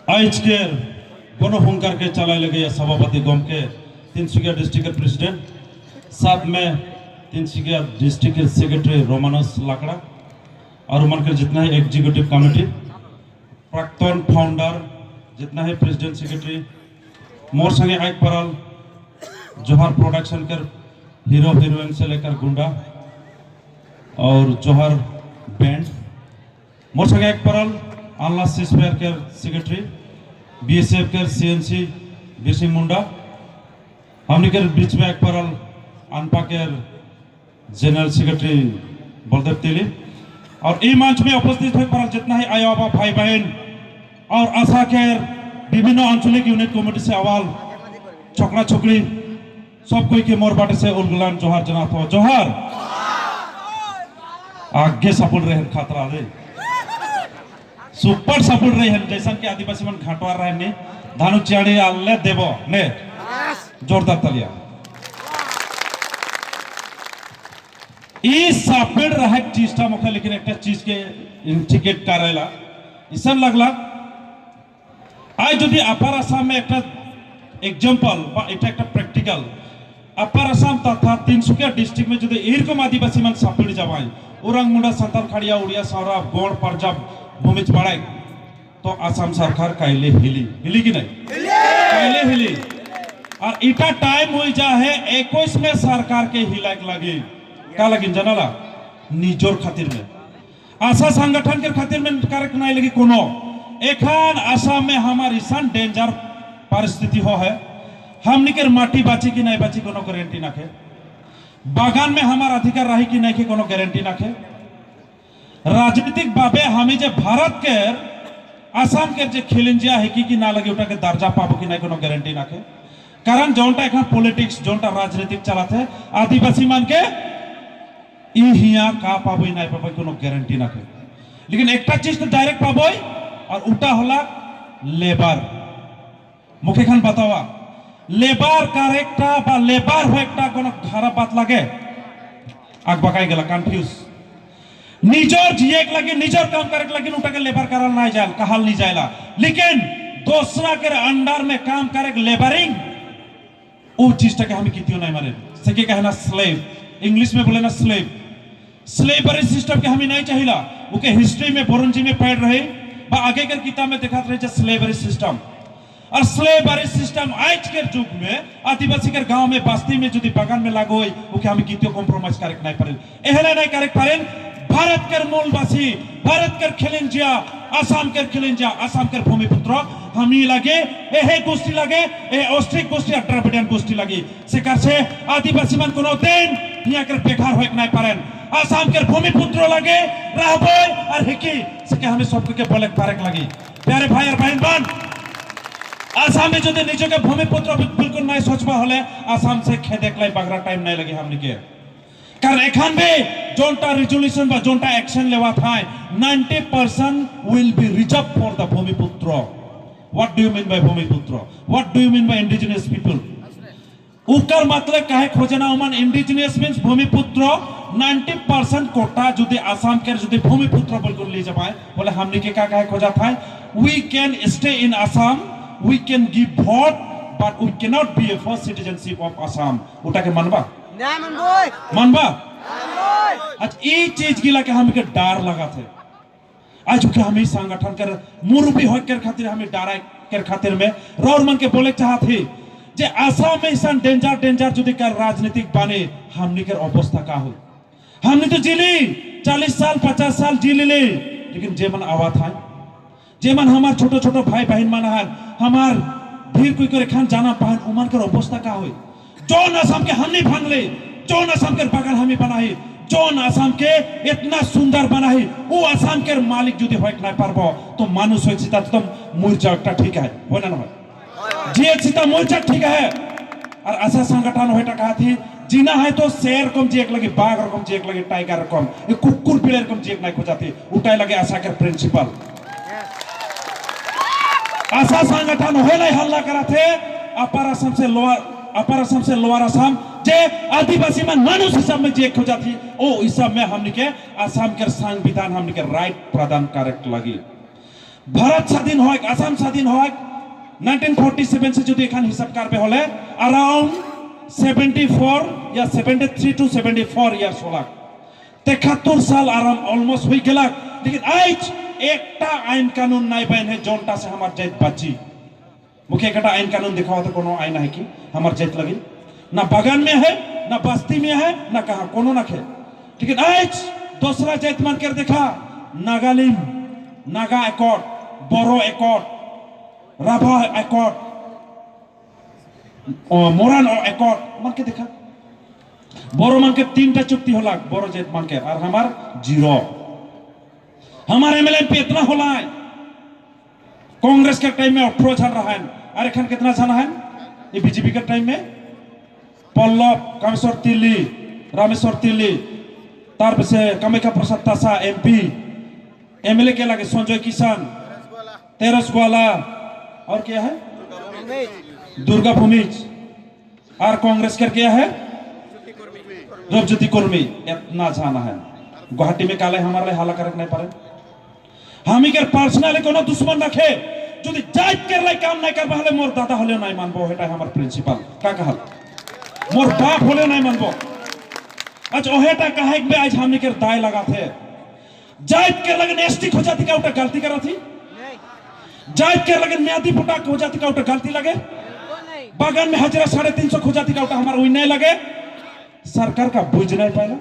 आज के गणहंकार के चलाए लगे सभापति गम के तिनसुकिया डिस्ट्रिक्ट प्रेसिडेंट साथ में तिनसुकिया डिस्ट्रिक्ट सेक्रेटरी रोमानस लाकड़ा और मन के जितना है एग्जीक्यूटिव कमेटी प्राक्तन फाउंडर जितना है प्रेसिडेंट सेक्रेटरी मोर संगे आइक परल जोहर प्रोडक्शन कर हीरो हीरोइन से लेकर गुंडा और जोहर बैंड मोर संगे आइक परल आल्ला सीसफायर के सेक्रेटरी बीएसएफ के सीएनसी बीसी मुंडा हमने के बीच में एक परल अनपा के जनरल सेक्रेटरी बलदेव तेली और ई मंच में उपस्थित हुए परल जितना है आया बाबा भाई बहन और आशा के विभिन्न आंचलिक यूनिट कमेटी से अवाल छोकरा छोकरी सब कोई के मोर बाटे से उलगुलान जोहर जना तो जोहर आगे सपोर्ट रहे खतरा रे सुपर सपोर्ट रहे हैं जैसा कि आदिवासी मन घाटवार रहे ने धानु चियाड़ी आल्ले देवो ने जोरदार तालियां इस सपेड़ रहे चीजटा मुखे लेकिन एक चीज के इंडिकेट करेला इसन लगला आज यदि अपर आसाम में एक एग्जांपल बा एक प्रैक्टिकल अपर आसाम तथा तिनसुकिया डिस्ट्रिक्ट में यदि एरकम आदिवासी मन सपेड़ जाबाय उरंग मुंडा संताल खड़िया उड़िया सौरा गोड़ पंजाब भूमिच बढ़ाए तो आसाम सरकार कायले हिली की नहीं कायले हिली और इटा टाइम हो जा है 21 में सरकार के हिलाक लगी का लगी जनाला निजोर खातिर में आशा संगठन के खातिर में कारक नहीं लगी कोनो एखान आसाम में हमारी सन डेंजर परिस्थिति हो है हमनी के माटी बाची की नहीं बाची कोनो गारंटी ना के बागान में हमारा अधिकार रही की नहीं के कोनो गारंटी ना के राजनीतिक बाबे हमें जे भारत के आसाम के जे खिलंजिया है कि ना लगे उठा के दर्जा पाबो कि नहीं कोनो गारंटी ना के कारण जोनटा एखन पॉलिटिक्स जोनटा राजनीतिक चला थे आदिवासी मान के ई हिया का पाबो नहीं पाबो कोनो गारंटी ना के लेकिन एकटा चीज तो डायरेक्ट पाबो और उल्टा होला लेबर मुखे खान बतावा लेबर करेक्टा बा लेबर हो एकटा कोनो खराब बात लगे आग बकाई गेला कंफ्यूज निजर जिएक लगे निजर काम करे लगे उठा के लेबर करल नहीं जाए कहल नहीं जाएला लेकिन दूसरा के अंडर में काम करे लेबरिंग वो चीज के हमें कितियो नहीं माने सके कहना स्लेव इंग्लिश में बोले ना स्लेव स्लेवरी सिस्टम के हमें नहीं चाहिला ओके हिस्ट्री में बोरंजी में पढ़ रहे बा आगे के किताब में दिखात रहे स्लेवरी सिस्टम और स्लेवरी सिस्टम आज के युग में आदिवासी के गांव में बस्ती में यदि बागान में लागो होई ओके हमें कितियो कॉम्प्रोमाइज करे नहीं पड़े एहले नहीं करे पड़े भारत के मूलवासी भारत के खिलंजिया आसाम के भूमिपुत्र हमी लगे एहे गोष्ठी लगे ए ऑस्ट्रिक गोष्ठी द्रविडियन गोष्ठी लगी सेकर से आदिवासी मन कोनो दिन हिया के बेकार होए नहीं पारेन आसाम के भूमिपुत्र लगे रहबो और हिकी से हमें सब के बोले पारक लगी प्यारे भाई और बहन बन आसाम में जो निजो के भूमिपुत्र बिल्कुल नहीं सोचबा होले आसाम से खेदेक लाई बगरा टाइम नहीं लगे हमनी के कारण एखान में जोनटा रिजोल्यूशन बा जोनटा एक्शन लेवा था 90% will be reserved for the भूमिपुत्र what do you mean by भूमिपुत्र what do you mean by indigenous people उकर मतलब काहे खोजना उमन indigenous means भूमिपुत्र 90% कोटा जुदे आसाम के जुदे भूमिपुत्र बिल्कुल ले जाए बोले हमने के का काहे खोजा था we can stay in Assam we can give vote but we cannot be a first citizenship of Assam उटा के मनबा मनबा आज ये चीज गिला के हमें के डर लगा थे आज के हमें संगठन कर मुरुबी हो कर खातिर हमें डरा कर खातिर में रौर मन के बोले चाहते जे आसाम में सन डेंजर जुदी कर राजनीतिक बने हमने के अवस्था का हो हमने तो जिली 40 साल 50 साल जी ले लेकिन जे मन आवा था जे मन हमार छोटो छोटो भाई बहन मन हमार भीड़ कोई करे खान जाना पहन उमन कर अवस्था का हो जोन आसाम के हमने भांगले जोन आसाम के बगल हमें बनाई जोन आसाम के इतना सुंदर बनाई वो आसाम के मालिक जुदी होय नहीं पारबो तो मानुष होय चिता तुम मूर्छा ठीक है हो ना ना जे चिता मूर्छा ठीक है और आशा संगठन होयटा कहा थी जीना है तो शेर कम जेक लगे बाघ रकम जेक लगे टाइगर रकम ये कुकुर पिले रकम जेक नहीं खोजाती उठाए लगे आशा के प्रिंसिपल आशा संगठन होय नहीं हल्ला करा थे अपर असम से लोअर असम जे आदिवासी में मानुष हिसाब में जे खोजा थी ओ हिसाब में हमने के आसाम के संविधान हमने के राइट प्रदान करक लगी भारत स्वाधीन হয় आसाम स्वाधीन হয় 1947 से যদি এখান হিসাব করবে হলে अराउंड 74 या 73 टू 74 ইয়ার্স হলাক 73 साल आराम ऑलमोस्ट हो गया लेकिन आज एकटा आईन कानून नहीं बन है जोनटा से हमार जात बाची मुख्य एक आईन कानून दिखाओ तो कोनो आईन है कि हमार जात लगी ना बागान में है ना बस्ती में है ना कहा कोनो ना खे लेकिन आज दूसरा जात मान कर देखा Nagalim Naga accord Bodo accord Rabha accord Moran accord मान के देखा बोरो मान के 3टा चुक्ति होला बोरो जात मान के और हमार जीरो हमारे एमएलए पे इतना होला है कांग्रेस के टाइम में 18 जन रहा है और एखन कितना जन है ये बीजेपी के टाइम में पल्लव कामेश्वर तिली रामेश्वर तिली तार से कामाख्या प्रसाद तासा एमपी एमएलए के लगे संजय किसान तेरस ग्वाला और क्या है दुर्गा भूमिज और कांग्रेस के क्या है रवज्योति कुर्मी इतना जाना है गुवाहाटी में काले हमारे हाला करक नहीं पारे हम के पर्सनली कोनो दुश्मन रखे যদি জাত কেরলাই কাম নাই করবা হলে মোর দাদা হলেও নাই মানবো এটা আমার প্রিন্সিপাল का कहल मोर बाप होले नहीं मानबो आज ओहेटा कहे के आज हमने के दाय लगा थे जात के लगन एसटी हो जाती का उटा गलती करा थी जात के लगन म्यादी पुटा हो जाती का उटा गलती लगे बागान में हजरा 350 हो जाती का उटा हमारा वही नहीं लगे सरकार का बुझ नहीं पाएगा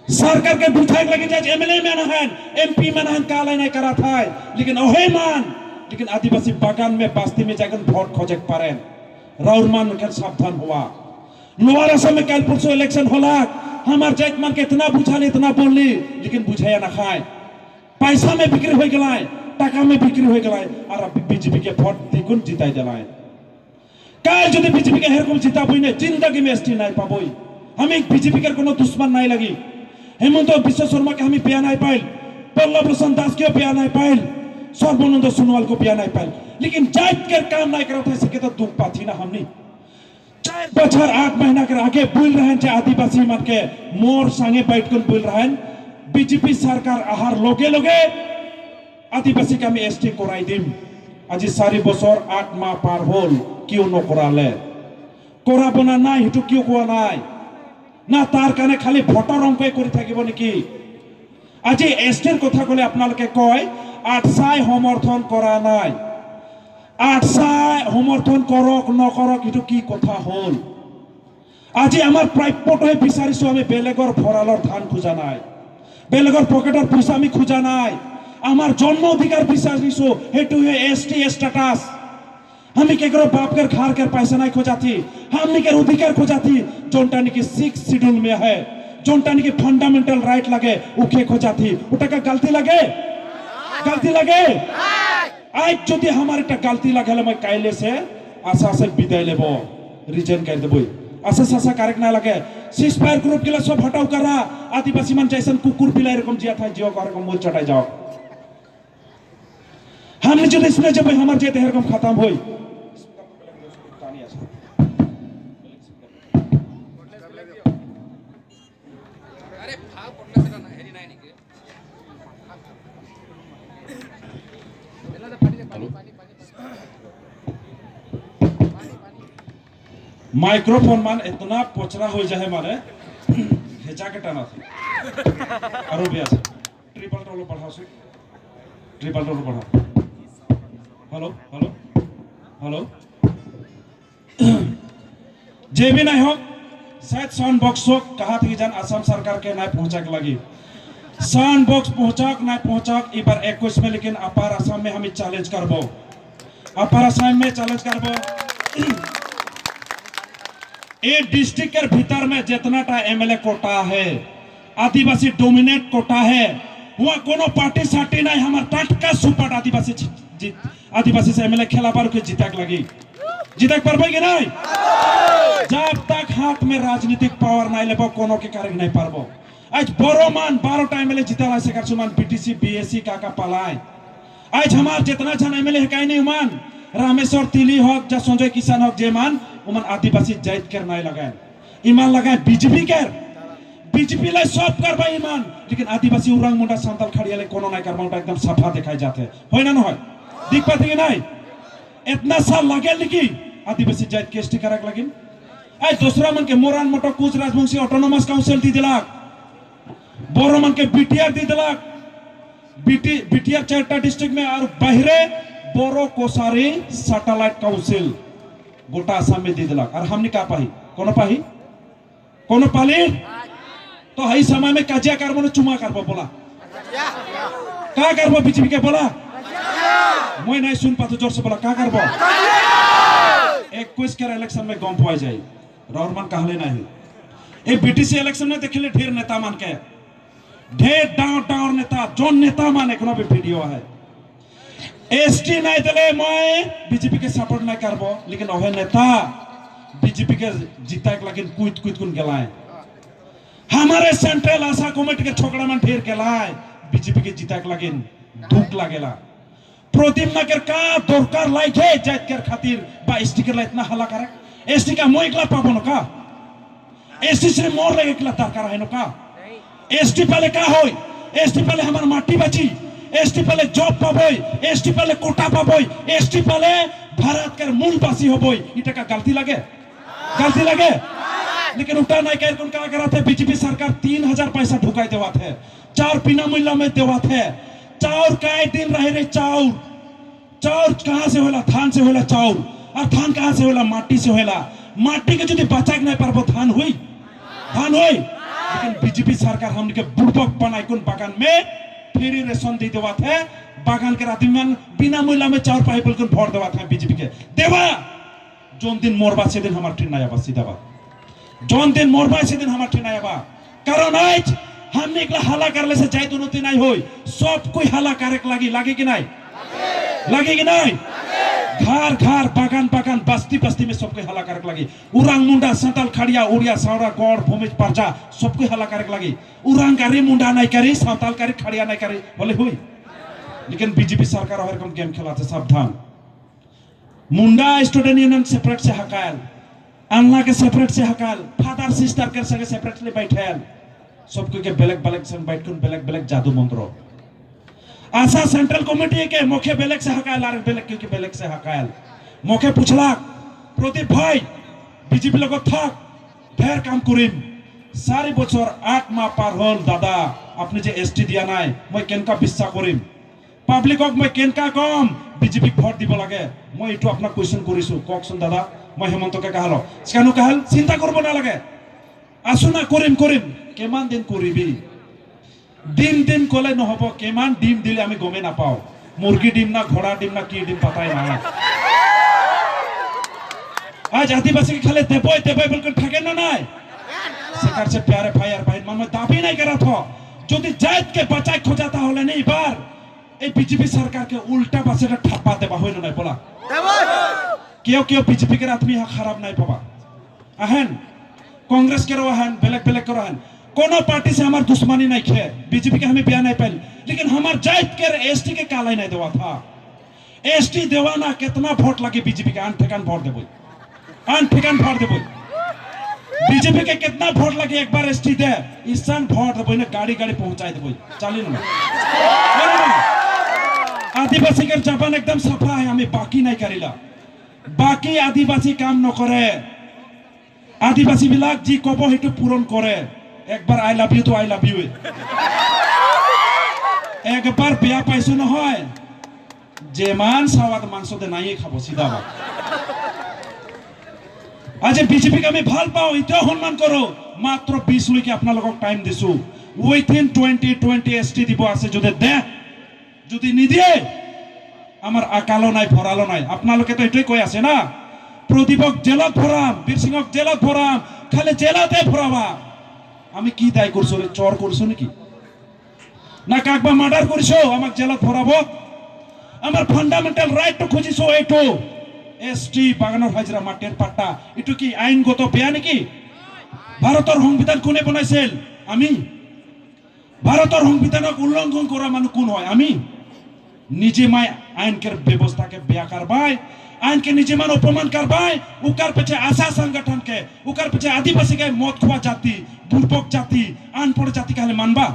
सरकार के विधायक लगे जाए एमएलए में ना है एमपी में ना है काले नहीं करा था लेकिन ओहे मान लेकिन आदिवासी बागान में बस्ती में जाकर वोट खोजे पारे राउरमान के सावधान हुआ लोअर असम में कल परसों इलेक्शन होला हमार जात मान के इतना बुझाली इतना बोलली लेकिन बुझाया ना खाए पैसा में बिक्री हो गलाय टाका में बिक्री हो गलाय और बीजेपी के वोट द्विगुण जिताई दिलाय काल যদি बीजेपी के हेरकम जिताबई ने जिंदगी में एसटी नहीं पाबई हमें बीजेपी के कोनो दुश्मन नहीं लगी हेमंत विश्व शर्मा के हमें पिया नहीं पाइल पल्लव प्रसाद दास के पिया नहीं पाइल सर्वानंद सोनोवाल को पिया नहीं पाइल लेकिन जात के काम नहीं करता है सके तो दुख पाथी ना हमनी 4 बछर 8 महीना के आगे बोल रहे हैं आदिवासी मन के मोर संगे बैठ कर बोल रहे हैं बीजेपी सरकार आहार लोगे लोगे आदिवासी के हमें एसटी कराई दिम आज 4 बছর 8 माह पार होल क्यों न कराले करा बना নাই হেতু কিয় কোয়া নাই না তার কানে খালি ভোটার অঙ্কই কৰি থাকিব নেকি আজি এসটিৰ কথা কলে আপোনালোকে কয় 8 সমৰ্থন কৰা নাই 8 সমৰ্থন কৰক নকৰক হেতু কি কথা হল আজি আমাৰ প্ৰাপ্যটো বিচাৰিছো আমি বেলেগৰ ভৰালৰ ধান খোজা নাই বেলেগৰ পকেটৰ পইচা আমি খোজা নাই আমার জন্ম অধিকার বিচারিছো হেতু হে এসটি স্ট্যাটাস हम के करो बाप कर खार कर पैसा नहीं खोजाती हमने के अधिकार खोजाती जोनटा की 6 शेड्यूल में है जोनटा की फंडामेंटल राइट लगे उके खोजाती उटा का गलती लगे आज যদি हमारे टा गलती लगे मैं काइले से आशा से विदाय लेबो रिजन कर देबो आशा सासा करेक्ट ना लगे सीजफायर ग्रुप के सब हटाओ करा आदिवासी मन जैसन कुकुर बिलाई रकम जिया था जियो का रकम मोल चटाई जाओ हमने जो इसमें जब हमारे जेते रकम खत्म होई माइक्रोफोन मान इतना पोचरा हो जाए मारे हेजा के टाना थी और भी ऐसे ट्रिपल टोलो बढ़ाओ से ट्रिपल टोलो बढ़ाओ हेलो हेलो हेलो जे भी नहीं हो शायद साउंड बॉक्स हो कहा थी जान असम सरकार के नहीं पहुंचा के लगी साउंड बॉक्स पहुंचाक नहीं पहुंचाक एक बार 21 में लेकिन अपार असम में हमें चैलेंज करबो अपार असम में चैलेंज करबो ए डिस्ट्रिक्ट के भीतर में जितना टा एमएलए कोटा है आदिवासी डोमिनेट कोटा है वहाँ कोनो पार्टी साटी नहीं हमार टटका सुपर आदिवासी से एमएलए खेला पर के जीतक लगी जीतक परबे कि नहीं जब तक हाथ में राजनीतिक पावर नहीं लेबो कोनो के कार्य नहीं पारबो आज बड़ो मान 12 टाइम एमएलए जीतला से कर सुमान बीटीसी बीएससी काका पलाय आज हमार जितना जन एमएलए है काई नहीं मान रामेश्वर तिली हक जा संजय किसान हक जे मान उमन आदिवासी जाइत कर नहीं लगाए ईमान लगाए बीजेपी लाई सब करबा ईमान लेकिन आदिवासी उरांग मुंडा सांताल खड़िया ले कोनो नहीं करबा एकदम सफा दिखाई जाते होय ना होय दिख पाते कि नहीं इतना साल लगे लिखी आदिवासी जात के एसटी करक लगिन आई दूसरा मन के मोरान मोटो कुछ राजवंशी ऑटोनोमस काउंसिल दी दिलाक बोरो मन के बीटीआर दी दिलाक बीटीआर चारटा डिस्ट्रिक्ट में और बहरे बोरो कोसारी सैटेलाइट काउंसिल गोटा आसाम में दी दिलाक और हमने का पाही कोनो पाली तो हई समय में काजिया करबो न चुमा करबो बोला का करबो बीजेपी के बोला मैं नहीं सुन पातो जोर से बोला का करबो 21 के इलेक्शन में गम पाई जाए रौरमान कहले नहीं ए बीटीसी इलेक्शन में देखले ढेर नेता मान के ढेर डाउर नेता जोन नेता मान एकनो भी वीडियो है एसटी नहीं दले मैं बीजेपी के सपोर्ट नहीं करबो लेकिन ओहे नेता बीजेपी के जीता के लगिन कुछ कुन गलाए हमारे सेंट्रल आशा कमेटी के छोकरा मन ढेर गलाए बीजेपी के जीता के लगिन दुख लागेला प्रदीप नगर का दरकार लाइके जात कर खातिर बा एसटी के इतना हल्ला करे एसटी का मोय एकला पाबो न का एसटी से मोर ले एकला दरकार है न का एसटी पहले का होय एसटी पहले हमार माटी बची एसटी पहले जॉब पाबोय एसटी पहले कोटा पाबोय एसटी पहले भारत के मूलवासी होबोय इटा का गलती लगे लेकिन उठा नहीं कर कौन का करत है बीजेपी सरकार 3000 पैसा ढुकाई देवत है 4 बिना मूल्य में देवत है चाउर काय दिन रहे रे चाउर कहां से होला धान से होला चाउर और धान कहां से होला माटी से होला माटी के यदि बचा के नहीं पारबो धान होई लेकिन बीजेपी सरकार हमने के बुड़बक बनाई कोन बागान में फ्री रेशन दे देवत है बागान के आदमी मन बिना मूल्य में चाउर पाई बोल वोट देवत है बीजेपी के देवा जोन दिन मोरबा से दिन हमार ट्रेन आया सीधा बात जोन दिन मोरबा से दिन हमार ट्रेन आया कारण आज हमने एकला हल्ला करले से जाय उन्नति नहीं होई सब कोई हल्ला करे लागे कि नहीं घर बागान बस्ती में सब कोई हल्ला करे लगी उरांग मुंडा सांताल खड़िया उड़िया सावरा गौड़ भूमिज परजा सब कोई हल्ला करे लगी उरांग करी मुंडा नहीं करी सांताल करी खड़िया नहीं करी बोले हुई लेकिन बीजेपी सरकार और कम गेम खेलाते सावधान मुंडा स्टूडेंट यूनियन सेपरेट से हकायल अन्ना के सेपरेट से हकायल फादर सिस्टर के संगे सेपरेटली बैठेल सबको के बेलेग संग बैठ बेलेग जादू मंत्र आशा सेंट्रल कमिटी के मुख्य बेलेग से हकायल आर बेलेग से हकायल मुख्य पूछला प्रदीप भाई बीजेपी लोग थक ढेर काम करिम सारी बছর 8 माह पार हल दादा आपने जे एसटी दिया नाय मैं केनका বিশ্বাস करिम पाब्लिকক मैं केनका कम बीजेपी भोट দিব লাগে मैं एटू आपना क्वेश्चन करिसु ककसन दादा मैं हेमंत के कहलो केनु कहल चिंता करबो ना লাগে আসু না করিম কেমান দিন করিবি দিন কলে নহব কেমান ডিম দিলে আমি গমে না পাও মুরগি ডিম না ঘোড়া ডিম না কি ডিম পাতাই না आज आदिवासी के खाले देबोय बोलकर ठगे ना নাই सरकार से प्यारे भाई और बहन मन में दाबी नहीं करा था जो जात के बचाए खोजाता होले नहीं बार ए बीजेपी सरकार के उल्टा बसेटा ठप्पा देबा होय ना बोला क्यों बीजेपी के आदमी खराब नहीं पाबा आहन कांग्रेस के रोहन बेलेग के रोहन कोनो पार्टी से हमार दुश्मनी नहीं खे बीजेपी के हमें बयान नहीं पाइल लेकिन हमार जात के एसटी के काला नहीं देवा था एसटी देवाना कितना वोट लगे बीजेपी के अनठेकान वोट देबो बीजेपी के कितना वोट लगे एक बार एसटी दे ईशान वोट देबो ना गाड़ी पहुंचाई देबो चली ना आदिवासी के जबान एकदम सफा है हमें बाकी नहीं करिला बाकी आदिवासी काम न करे आदिवासी बिलाक जी कब हेतु पूरण करे एक बार आई लव यू तो आई लव यू एक बार बिया पाइसो न হয় जेमान सावाद मांस दे নাই খাবো सीधा बात आज बीजेपी का मैं ভাল পাও ইটা সম্মান করো মাত্র 20 লইকে আপনাদের টাইম দিছো উইথিন 2020 এসটি দিব আছে যদি নিদিয়ে আমার আকালো নাই ভরালো নাই আপনাদের তো এটাই কই আছে না প্রদীপক জেলত ভরাম বীরসিংহক জেলত ভরাম খালি জেলাতে ভরাবা আমি কি দায় করছো রে চোর করছো নাকি না কাকবা মার্ডার করছো আমাক জেলত ভরাবো আমার ফান্ডামেন্টাল রাইট তো খুঁজিছো এইটো এসটি বাগানৰ হাজরা মাটিৰ পাট্টা এটো কি আইনগত বেয়া নাকি ভাৰতৰ সংবিধান কোনে বনাইছিল আমি ভাৰতৰ সংবিধানক উল্লংঘন কৰা মানুহ কোন হয় আমি निजे माय आइन के व्यवस्था के ब्या करबाय आइन के निजे मान अपमान करबाय उकर पीछे आशा संगठन के उकर पीछे आदिवासी के मौत खुआ जाति बुरबक जाति अनपढ़ जाति कहले मानबा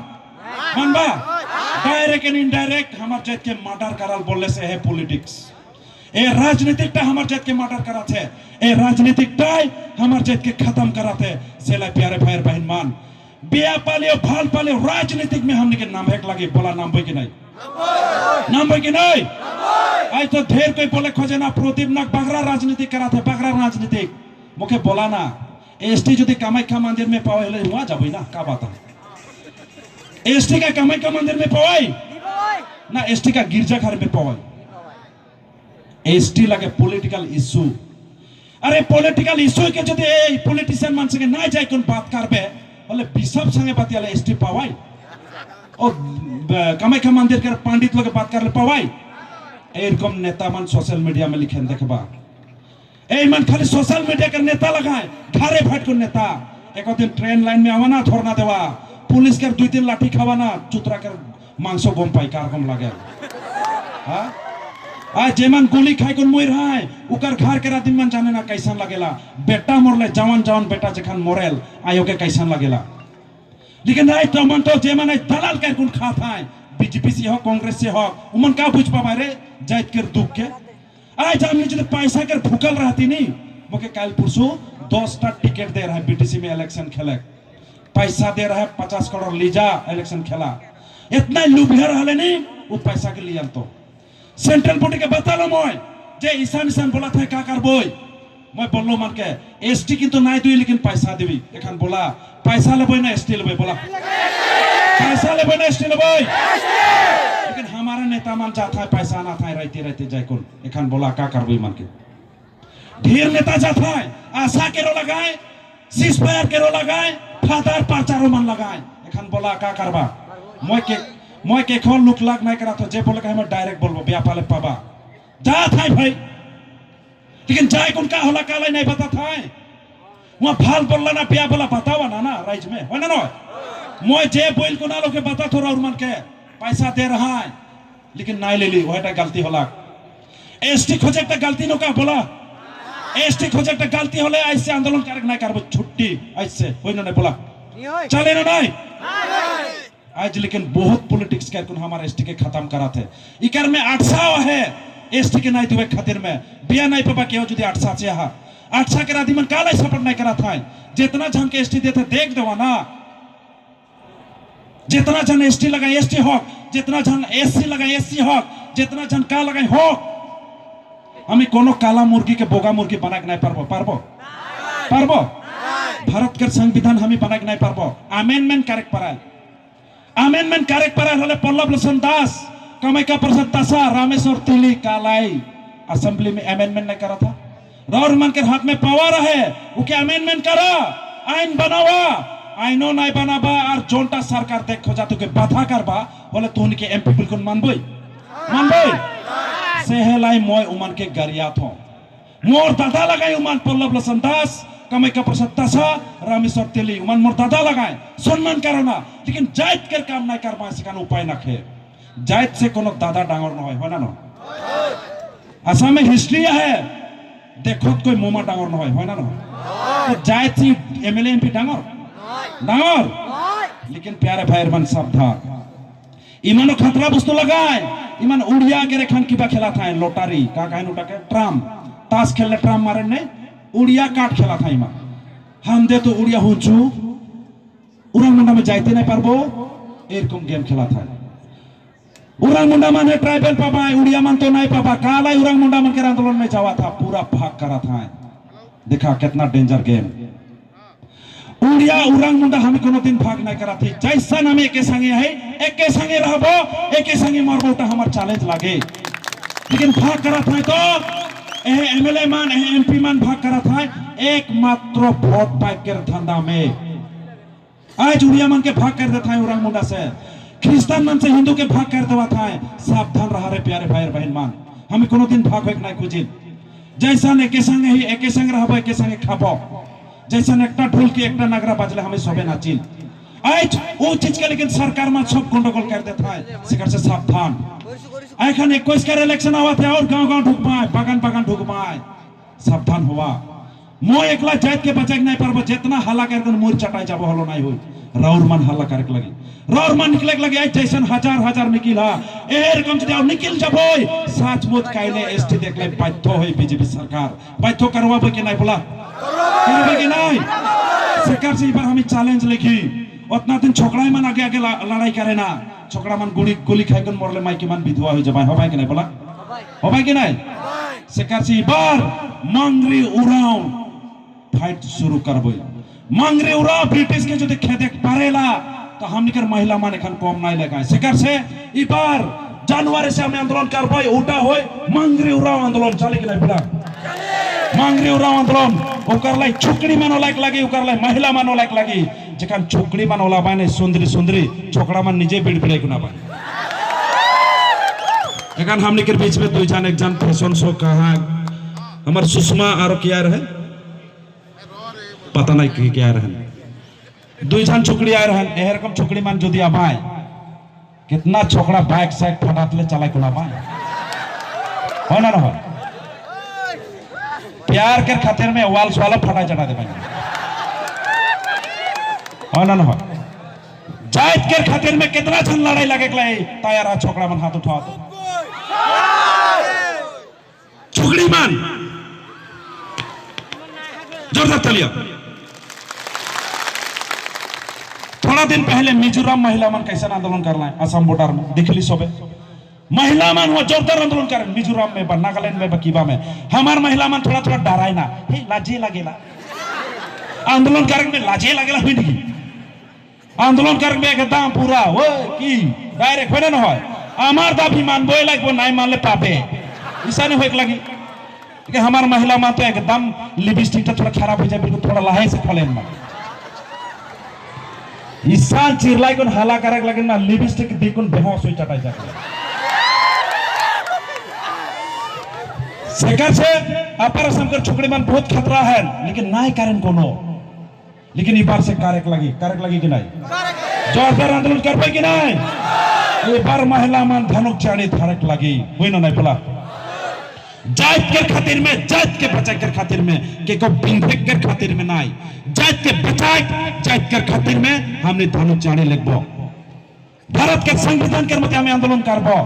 मानबा डायरेक्ट एंड इनडायरेक्ट हमार जात के मर्डर कराल बोलले से है पॉलिटिक्स ए राजनीतिकटा हमार जात के मर्डर कराते ए राजनीतिकटाई हमार जात के खत्म कराते सेला प्यारे भाई बहन मान बिया पालियो भाल पालियो राजनीतिक में हमने के नाम हेक लगे बोला नाम बोई कि नहीं नाम बोई कि नहीं आई तो ढेर कोई बोले खोजे ना प्रदीप नाग बगरा राजनीतिक कराते बगरा राजनीतिक मुखे बोला ना एसटी जो कामाख्या मंदिर में पावे ले वहां जाबई ना का बात है एसटी का कामाख्या मंदिर में पावे ना एसटी का गिरजाघर में पावे एसटी लगे पॉलिटिकल इशू अरे पॉलिटिकल इशू के जदि ए पॉलिटिशियन मान सके ना जाय कोन बात करबे बोले बिशप संगे बातियाले एसटी पावाई और कामाख्या मंदिर के पंडित लोग बात करले पावाई एरकम नेता मान सोशल मीडिया में लिखेन देखबा ए मन खाली सोशल मीडिया के नेता लगाए घरे फट को नेता एक दिन ट्रेन लाइन में आवाना धरना देवा पुलिस के 2-3 लाठी खावाना चुतरा कर मांसो गम पाई कारकम लागे हां आज जेमन गोली खाई कोन मोर हाय उकर घर के रात मन जाने ना कैसन लगेला बेटा मोरले जवान जवान बेटा जखन मोरेल आयो के कैसन लगेला लेकिन राय तमन तो जेमन दलाल कर कोन खात हाय बीजेपी से हो कांग्रेस से हो उमन का पूछ पाबा रे जाइत कर दुख के आज हमने जो पैसा कर भूकल रहती नहीं मुके काल परसों 10 टिकट दे रहा है बीटीसी में इलेक्शन खेले पैसा दे रहा है 50 करोड़ लीजा इलेक्शन खेला इतना लुभिया रहले नहीं वो पैसा के लिए तो सेंट्रल बॉडी के बतालो मोय जे ईशान ईशान बोला था का करबोय मैं बोललो मान के एसटी किंतु नाय दुई लेकिन पैसा देबी एखन बोला पैसा लेबोय ना एसटी लेबोय बोला पैसा लेबोय ना एसटी लेबोय लेकिन हमारा नेता मान जाता है पैसा ना था रहते रहते जाय कोन एखन बोला का करबोय मान के ढेर नेता जाता है आशा के रो लगाए सीस फायर के रो लगाए फादर पाचारो मन लगाए एखन बोला का करबा मैं के खोल लुक लाग नहीं करा तो जे बोले हम डायरेक्ट बोलबो व्यापार ले पाबा जा थाई भाई लेकिन जाय कोन का होला काले नहीं बता थाई वहां फाल बोलला ना पिया बोला बतावा ना ना राइज में हो ना ना मैं जे बोल को ना लोग के बता थोड़ा और मन के पैसा दे रहा है लेकिन नहीं ले ली वहटा गलती होला एसटी खोजेक्टा गलती नो का बोला एसटी खोजेक्टा गलती होले ऐसे आंदोलन करक नहीं करबो छुट्टी ऐसे होई ना बोला चले ना नहीं आज लेकिन बहुत पॉलिटिक्स कर कोन हमारा एसटी के खत्म कराते इकर में 800 है एसटी के नहीं दुबे खातिर में बिया नहीं पाबा के जदी 800 से हा 800 के राधी मन काला सपोर्ट नहीं करा था जितना जन के एसटी देते देख देवा ना जितना जन एसटी लगाए एसटी हक जितना जन एससी लगाए एससी हक जितना जन का लगाए हक हमें कोनो काला मुर्गी के बोगा मुर्गी बना के नहीं पारबो पारबो पारबो भारत के संविधान हमें बना के नहीं पारबो अमेंडमेंट करेक्ट पराल अमेंडमेंट करेक्ट पराल होले पल्लव लोचन दास कामाख्या प्रसाद तासा रामेश्वर तिली कालाई असेंबली में अमेंडमेंट नहीं करा था रौर मन के हाथ में पावर है वो क्या अमेंडमेंट करा आइन बनावा आइनो नहीं बनाबा और जोनटा सरकार देखो जातो के बाधा करबा बोले तू उनके एमपी बिल्कुल मानबोई सेहलाई मोय उमन के गरियात हो मोर दादा लगाई उमन पल्लव लोचन दास कामाख्या प्रसाद तासा रामेश्वर तेली उमन मोर दादा लगाए सम्मान करो ना लेकिन जाइत के काम नहीं करबा सिकान उपाय ना खे जाइत से कोनो दादा डांगर न होय ना न असम में हिस्ट्री है देखो कोई मोमा डांगर न होय ना न जाइत से एमएलए एमपी डांगर डांगर लेकिन प्यारे भाई मन सावधान इमानो खतरा वस्तु लगाए इमान उड़िया के रेखन की बा खेला था लोटारी का कहन उठा के ट्राम ताश खेलने ट्राम मारे ने उड़िया काट खेला था इमान हम दे तो उड़िया हुचू उरंग मुंडा में जाते नहीं पारबो एरकम गेम खेला था उरंग मुंडा माने ट्राइबल पापा उड़िया मन तो नहीं पापा काला उरंग मुंडा मन के आंदोलन में जावा था पूरा भाग करा था देखा कितना डेंजर गेम उड़िया उरंग मुंडा हम कोनो दिन भाग नहीं करा थी जैसा हम एके संगे है एके संगे रहबो एके संगे मरबो त हमर चैलेंज लागे लेकिन भाग करा था तो एमएलए मान एमपी मान भाग करा था एकमात्र वोट पाइप के धंधा में आज उड़िया मन के भाग कर देता है उरंग मुंडा से क्रिश्चियन मन से हिंदू के भाग कर देवा था सावधान रहा रे प्यारे भाई बहन मान हम कोनो दिन भाग होक नहीं खोजिन जैसा एके संगे ही एके संग रहबो एके संगे खाबो जैसा एकटा ढोल की एकटा नगरा बजले हमें सबे नाचिन आज वो चीज के लेकिन सरकार में सब गंडगोल कर देता है सिकर से सावधान এখন 21 के इलेक्शन आवा थे और गांव गांव ढुकमाय बागान बागान ढुकमाय सावधान हुआ मो एकला जात के बचाक नहीं पारबो जितना हल्ला करके मोर चटाई जाबो हलो नहीं होई राउरमान हल्ला करके लगी राउरमान निकले लगे आज जैसन हजार हजार निकला एर कम से निकल जाबोय सचमुच काइले एसटी देखले बाध्य होई बीजेपी सरकार बाध्य करवाबो कि नहीं बोला करबे कि नहीं सरकार से इबार हम चैलेंज लिखी उतना दिन छोकराई मन आगे आगे लड़ाई करे ना छोकरा मन गुली गोली खाइकन मरले माइकी मन विधवा हो जाबाय होबाय कि नहीं बोला होबाय कि नहीं सरकार से इबार मंगरी उराव फाइट शुरू करबो मंगरी उराव ब्रिटिश के जो खेदे पारेला तो हम निकर महिला मान एखन कम नहीं लगाए सरकार से इबार जनवरी से हम आंदोलन करबो उठा होय मंगरी उराव आंदोलन चले कि नहीं बोला मंगरी उराव आंदोलन ओकर लाई छुकड़ी मानो लायक लगी ओकर लाई महिला मानो लायक लगी जखन छुकड़ी मानो ला बाने सुंदरी सुंदरी छोकरा मन निजे बिड़बिड़े गुना बा एखन हमनी के बीच में दो जन एक जन फैशन शो कहा हमर सुषमा और क्या रहे पता नहीं कि क्या रहे दो जन छुकड़ी आ रहे एहर कम छुकड़ी मान जदी आबाय कितना छोकरा बाइक साइड फटातले चलाय गुना बा हो ना हो प्यार के खातिर में वाल स्वाला फटा चढ़ा दे हो ना हो जात के खातिर में कितना जन लड़ाई लगे तैयार छोकरा मन हाथ उठा छुकड़ी मान जोरदार तालियां थोड़ा दिन पहले मिजोरम महिला मन कैसे आंदोलन करना है असम बॉर्डर में दिखली सोबे महिला मन वो जोरदार आंदोलन कर मिजोरम में नागालैंड में बकीबा में हमार महिला मन थोड़ा थोड़ा डराए ना हे लाजे लगेला आंदोलन करने में लाजे लगेला हुई नहीं आंदोलन करने में एकदम पूरा वो की डायरेक्ट होने ना हो हमार दाबी मान बोए लाइक वो नहीं मान ले पापे ऐसा नहीं होए लगी कि हमार महिला मान तो एकदम लिपस्टिक तो थोड़ा खराब हो जाए बिल्कुल थोड़ा लाहे से खोले ना ईशान चिरलाई कोन हाला करक लगे ना लिपस्टिक देखुन बेहोश होई चटाई जाके सरकार से अपर असम कर छुकड़ी मन बहुत खतरा है लेकिन नाय कारण कोनो लेकिन ई बार से कारक लगी कि नहीं जोरदार आंदोलन करबे कि नहीं ये बार महिला मन धनुक चाड़ी धरक लगी होई ना नहीं बोला जात के खातिर में जात के बचाए के खातिर में के को बिंधक के खातिर में नहीं जात के बचाए जात के खातिर में हमने धनुक चाड़ी लगबो भारत के संविधान के मते हमें आंदोलन करबो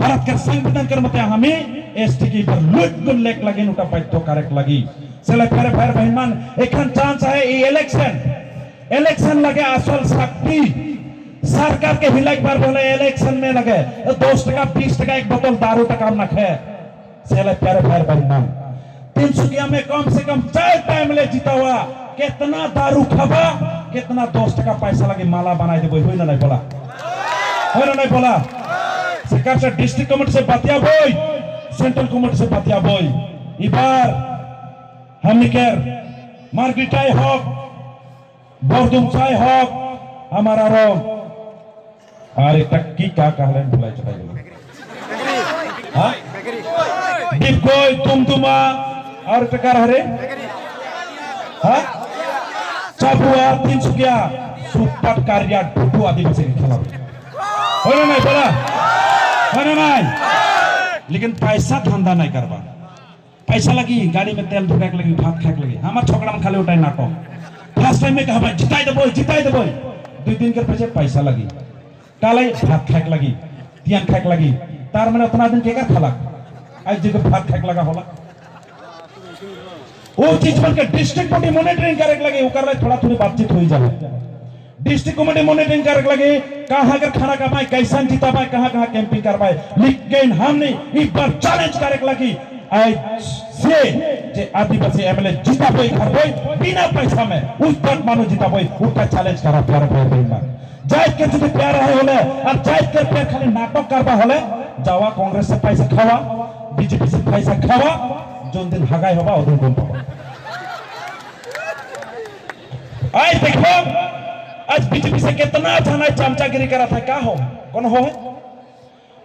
भारत के संविधान के मते हमें एसटी की पर लूट गुल लेक लगे उटा पैतो करक लगी चले फेर फेर बहमान एखन चांस है ई इलेक्शन लगे असल शक्ति सरकार के हिलाक बार बोले इलेक्शन में लगे 10 टका 20 टका एक बोतल दारू टका न खे चले फेर फेर बहमान 300 में कम से कम 4 टाइम ले जीता हुआ कितना दारू खाबा कितना 10 टका पैसा लगे माला बनाई देबो होई ना नहीं बोला होई ना नहीं बोला सरकार से डिस्ट्रिक्ट कमिटी से बतिया बोई सेंट्रल कमिटी से बतिया बोई ई बार हम निकर मार्केटाई हक बरदुमसाई हक हमारा रो अरे टक्की क्या कहले बुलाई चटाई हां डिपकोई तुमतुमा और टकर हरे हां चापुआ 300 सुपट कार्या टुटू आदिवासी खेला होना नहीं बोला होना नहीं लेकिन पैसा धंधा नहीं करबा पैसा लगी गाड़ी में तेल ढुका के लगी भात खाए लगी हमार छोकरा में खाली उठाई नाटक फर्स्ट टाइम में कहबा जिताई देबो 2 दिन के पीछे पैसा लगी काले भात खाए लगी तियान खाए लगी तार में उतना दिन केकर खाला आज जगह भात खाए लगा होला वो चीज बन के डिस्ट्रिक्ट कमिटी मॉनिटरिंग करे लगे ओकर ला थोड़ा थोड़ी बातचीत होई जाए डिस्ट्रिक्ट कमिटी मॉनिटरिंग करे लगे कहां कर खाना कमाए कैसन जीता पाए कहां कैंपिंग करवाए लेकिन हमने एक बार चैलेंज करे लगी आज से जे आदिवासी एमएलए जीता कोई घर कोई बिना पैसा में उस तक मानो जीता कोई उठा चैलेंज करा प्यार बेईमान जायज के যদি प्यार है होले और जायज के प्यार खाली नाटक करबा होले जावा कांग्रेस से पैसा खावा बीजेपी से पैसा खावा जोन दिन हगाई होबा ओदन कोन पावा आज देखो आज बीजेपी से कितना जाना चमचागिरी करा था क्या हो कौन हो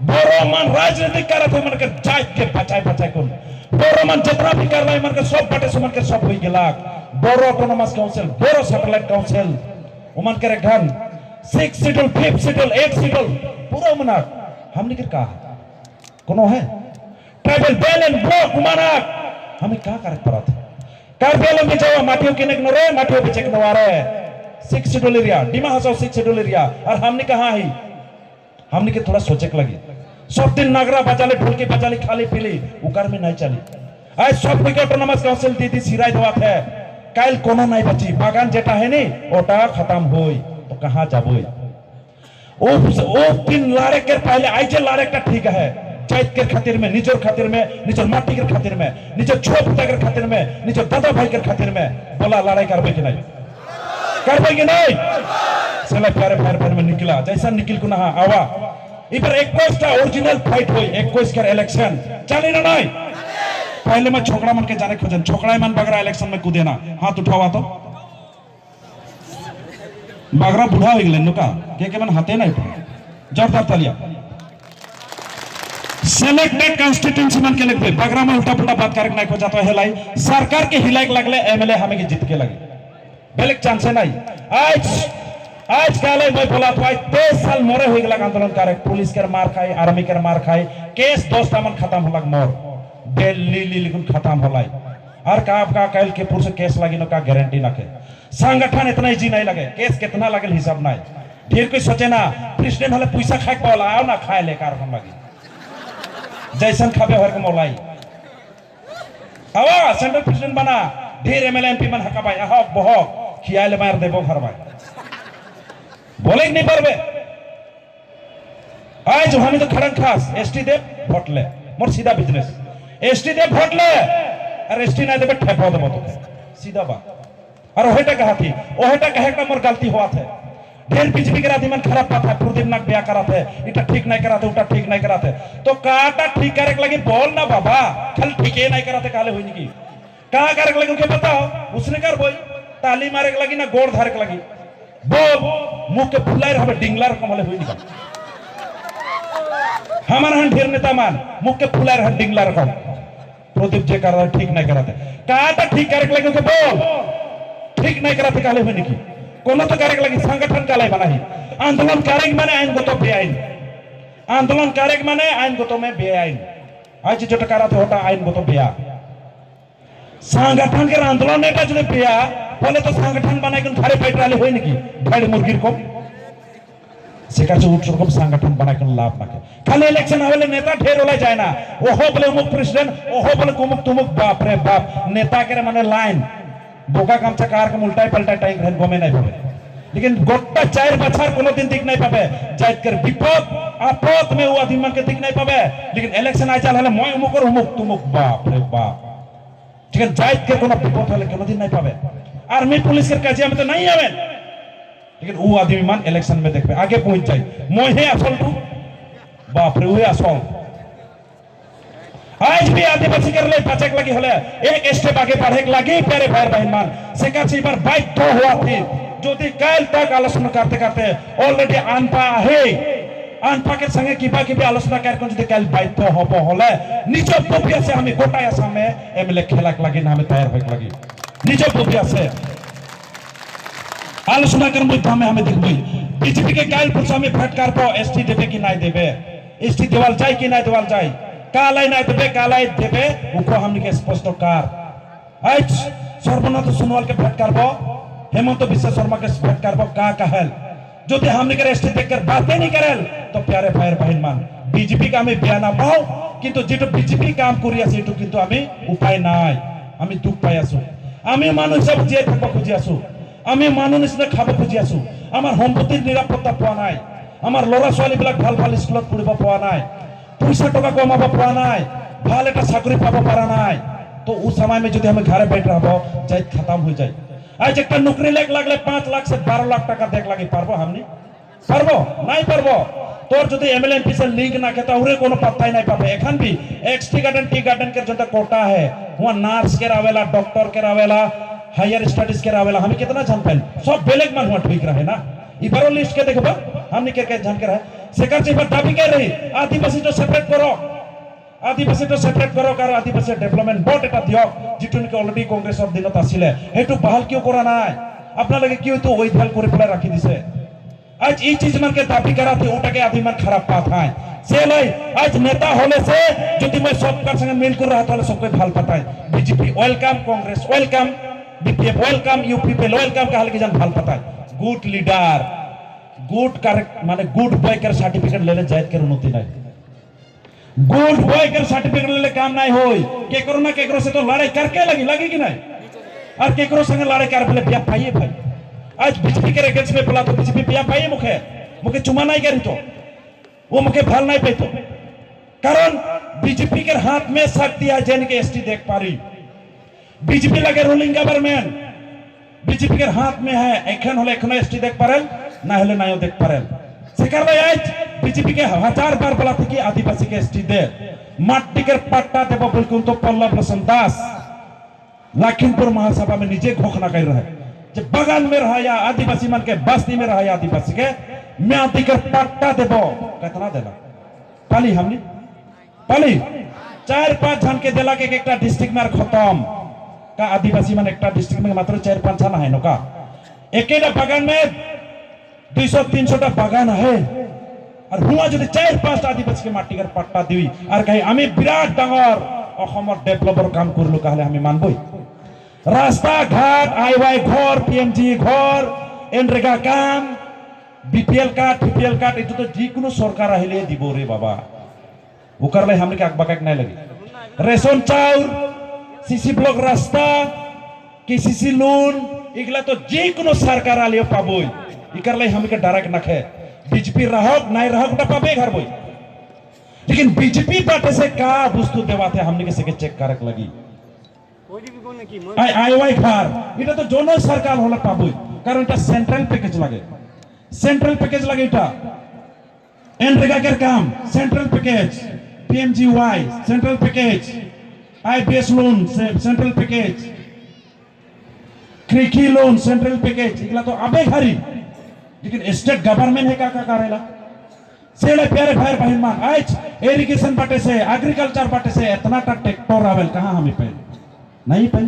बोरो मन राजनीतिक करत है मन के जात के बचाए कोन बोरो मन जितना भी कर रहा है मन के सब बटे सुमन के सब होई गेला बोरो ऑटोनोमस काउंसिल बोरो सैटेलाइट काउंसिल उमन के घन 6 शेड्यूल 5 शेड्यूल 8 शेड्यूल पूरा मना हमने के कहा कोनो है ट्राइबल बेल एंड ब्लॉक मानक हमें क्या करे पड़ा थे कार्बेलो में जाओ माटियों के नरे माटियों पे चेक नवारे 6 schedule area Dima Hasao 6 schedule area और हमने कहा ही हमने के थोड़ा सोचे लगी सब दिन नगरा बजाले ढोलकी बजाले खाली पीली उकार में नहीं चली आज सब कोई ऑटोनोमस काउंसिल दी सिराई दवा है काल कोनो नहीं बची बागान जेटा है नहीं ओटा खत्म होई तो कहां जाबोई ओ दिन लारे के पहले आइजे लारे का ठीक है जाइत के खातिर में निजर खातिर में निजर माटी के खातिर में निजर छो पुता के खातिर में निजर दादा भाई के खातिर में बोला लड़ाई करबे कि नहीं चला प्यारे फायर में निकला जैसा निकल को ना आवा इधर 21 का ओरिजिनल फाइट हुई 21 का इलेक्शन चली ना नहीं पहले मैं छोकरा मन के जाने खोजन छोकरा मन बगरा इलेक्शन में कूदे ना हाथ उठावा तो बगरा बुढ़ा हो गए नुका के मन हाथे नहीं पड़ा जोरदार तालियां सिलेक्टेड कॉन्स्टिट्यूएंसी मन के लगे बगरा में उल्टा पुल्टा बात करके नहीं खोजा तो हेलाई सरकार के हिलाक लगले एमएलए हमें के जीत के लगे बेलेक चांस है नहीं आज काले मैं बोला तो आज 23 साल मोरे हो गया आंदोलन करे पुलिस के मार खाई आर्मी के मार खाई केस 10 मन खत्म होलक मोर बेल ली खत्म होलाई और का कल के पुरुष केस लगी न का गारंटी ना के संगठन इतना इजी नहीं लगे केस कितना लगल हिसाब नहीं ढेर कोई सोचे ना प्रेसिडेंट हले पैसा खाए पाला आओ ना खाए ले कार हम लगी जैसन खाबे हर के मोलाई आवा सेंट्रल प्रेसिडेंट बना ढेर एमएलए एमपी मन हका भाई आहा बहो खियाले मार देबो घर भाई बोले नहीं पारबे आज हम तो खड़न खास एसटी दे वोट ले मोर सीधा बिजनेस एसटी दे वोट ले और एसटी ना देबे ठेपो देबो तो सीधा बात और ओहेटा कहा थी ओहेटा कहे का मोर गलती हुआ थे ढेर बीजेपी के राधी मन खराब बात है प्रदीप नाक ब्याह करा थे इटा ठीक नहीं करा थे उटा ठीक नहीं करा थे तो काटा ठीक करे लगे बोल ना बाबा खल ठीक है नहीं करा थे काले हुई की कहां करे लगे उनके बताओ उसने कर बोई ताली मारे लगी ना गोड़ धारे लगी बोल मुंह के फुलाई रहे डिंगलर कमले हुई निकल हमारा हन ढेर नेता मान मुंह के फुलाई रहे डिंगलर कम प्रदीप जे कर ठीक नहीं करा थे काटा ठीक करे लगे उनके बोल ठीक नहीं करा थे काले हुई निकी कोनो तो कार्य लगी संगठन काले बनाही आंदोलन कार्य माने आईनगत बेआईन आंदोलन कार्य माने आईनगत में बेआईन आज जो करा थे होता आईनगत बेआ संगठन के आंदोलन এটা যদি বেয়া বলে তো সংগঠন বানাই কোন ঘরে পেটরালে হয় নাকি ঢাড়ি মুরগির কম সেকাছে উচ্চরকম সংগঠন বানাই কোন লাভ নাকি খালি ইলেকশন হলে নেতা ঢের হলে যায় না ওহো বলে অমুক প্রেসিডেন্ট ওহো বলে কুমুক তুমুক বাপ রে বাপ নেতা के মানে লাইন बोका कामचा कार के उल्टा पलटा टाइम रहन गमे नहीं पावे लेकिन गोट्टा 4 बछर कोनो दिन दिख नहीं पावे जाइत कर विपद आपद में वो आदमी मन के दिख नहीं पावे लेकिन इलेक्शन आ चल हले मोय उमुक और उमुक तुमुक बाप रे बाप ठीक है जाइत के कोनो विपद हले कोनो दिन नहीं पावे आर्मी पुलिस के काजिया में तो नहीं आवे लेकिन वो आदमी मन इलेक्शन में देखबे आगे पहुंच जाए मोय है असल तू बाप रे वो असल आज भी आदिवासी कर ले बचक लगी हले एक स्टेप आगे बढ़े लगी प्यारे भाई बहन मान से का ची पर बाइक तो हुआ थी जो दी कल तक आलोचना करते करते ऑलरेडी अनपा है अनपा के संगे की भी आलोचना कर को जो कल बाइक तो हो होले निजो पोपिया से हमें गोटा ऐसा में एमएलए खेलक लगी ना हमें तैयार होक लगी निजो पोपिया से आलोचना कर मुद्दा में हमें दिखबी बीजेपी के काल पुरसा में फटकार पो एसटी देबे कि नहीं देबे एसटी देवाल जाए कि नहीं देवाल जाए कालाई ना देबे कालाई देबे उको हमनी के स्पष्ट कार आज सर्वनाथ सोनवाल के भेंट करबो हेमंत विश्व शर्मा के भेंट करबो का कहल যদি हमनी के एसटी देखकर बातें नहीं करेल तो प्यारे भाई बहन मान बीजेपी का हमें बयाना पाओ किंतु जेटो बीजेपी काम करि আছে এটো কিন্তু আমি উপায় নাই আমি দুঃখ পাই আছো আমি মানুষ সব যে থাকব খুঁজি আছো আমি মানুষ নিচিনা খাব খুঁজি আছো আমার সম্পত্তিৰ নিৰাপত্তা পোৱা নাই আমার লৰা ছোৱালী বিলাক ভাল ভাল স্কুলত পঢ়িব পোৱা নাই पैसा टका कमाबा पा নাই ভাল একটা চাকরি পাবো পারা নাই तो उस समय में যদি हम घरे बैठ रहबो जाय खत्म हो जाए आज एक नौकरी लेक लागले 5 लाख से 12 लाख टका देख लागी पारबो हमनी पारबो नहीं पारबो तोर যদি एमएलए एमपी से लिंक ना के उरे कोनो पत्ता ही नहीं पाबे एखन भी एक्स टी गार्डन के जो कोटा है वहां नर्स के रावेला डॉक्टर के रावेला हायर स्टडीज के रावेला हम कितना जान पाइल सब बेलेग मन हुआ ठीक रहे ना ई बारो लिस्ट के देखबो हमनी के जान के रहे सेकर से दाबी कर रही आदिवासी तो सेपरेट करो कार आदिवासी डेवलपमेंट बोर्ड এটা দিও যেটুনকে অলরেডি কংগ্রেসৰ দিনত আছিল হেতু বহাল কিয় কৰা নাই আপোনালোকে কিয় তো ওই ঢাল কৰি পেলাই ৰাখি দিছে आज এই चीज मन के दाबी करा थे ओटा के आदमी मन खराब बात है से लाई आज नेता होले से যদি मैं सबका संग मिलकर रहा तो सबको ভাল পাতায় BJP welcome Congress welcome BPF welcome UPP welcome कहल के जन ভাল পাতায় गुड लीडर गुड करेक्ट माने गुड बॉय कर सर्टिफिकेट लेले जायत कर उन्नति नहीं गुड बॉय कर सर्टिफिकेट लेले काम नहीं होई केकरो ना केकरो से तो लड़ाई करके लगी कि नहीं और केकरो संग लड़ाई कर बोले बिया पाइए भाई आज बीजेपी के अगेंस्ट में बोला तो बीजेपी बिया पाइए मुखे चुमा नहीं करी तो वो मुखे भल नहीं पे तो कारण बीजेपी के हाथ में शक्ति है जैन के एसटी देख पा रही बीजेपी लगे रूलिंग गवर्नमेंट बीजेपी के हाथ में है एखन होले एखनो एसटी देख पारेल ना होले नायो देख पारेल सेकर भाई आज बीजेपी के हजार बार बोला थी कि आदिवासी के एसटी दे माटी के पट्टा देबो बिल्कुल तो पल्लव प्रसन्न दास लखीमपुर महासभा में निजे घोषणा कर रहा है जब बगान में रहा या आदिवासी मन के बस्ती में रहा या आदिवासी के मैं आदिकर पट्टा देबो कितना देला पाली हमने पाली 4-5 जन के देला के एकटा डिस्ट्रिक्ट में खत्म का आदिवासी मन एकटा डिस्ट्रिक्ट में मात्र 4-5 जन है नका एकेटा बागान में 200-300 टा बागान है और हुआ যদি 4-5 आदिवासी के माटी कर पट्टा दिवी और कहे আমি বিরাট ডাঙর অসমৰ ডেভেলপৰ কাম কৰিলো कहले আমি মানবই रास्ता घाट आईवाई घर पीएमजी घर एनरेगा काम बीपीएल कार्ड ये तो जिको सरकार आहिले দিব रे बाबा उकरले हमने के आगबाक नहीं लगी रेशन चाउल सीसी ब्लॉक रास्ता केसीसी लोन इगला तो जिको सरकार आलियो पाबोई इकरले हम के डायरेक्ट नखे बीजेपी रहक नहीं रहक ना पाबे घर बोई लेकिन बीजेपी बाटे से का वस्तु देवाते हमने के से चेक करक लगी आईवाई घर এটা তো জোনো সরকার হলো পাবই কারণ এটা সেন্ট্রাল প্যাকেজ লাগে এটা এনরেগা এর কাম central package PMGY central package IPS loan central package क्रिकी लोन सेंट्रल पैकेज इगला तो अबे घरी लेकिन स्टेट गवर्नमेंट है का करेला सेले प्यारे भाई बहन मान आज इरिगेशन बाटे से एग्रीकल्चर बाटे से इतना टा ट्रैक्टर आवेल कहां हमें पे नहीं पे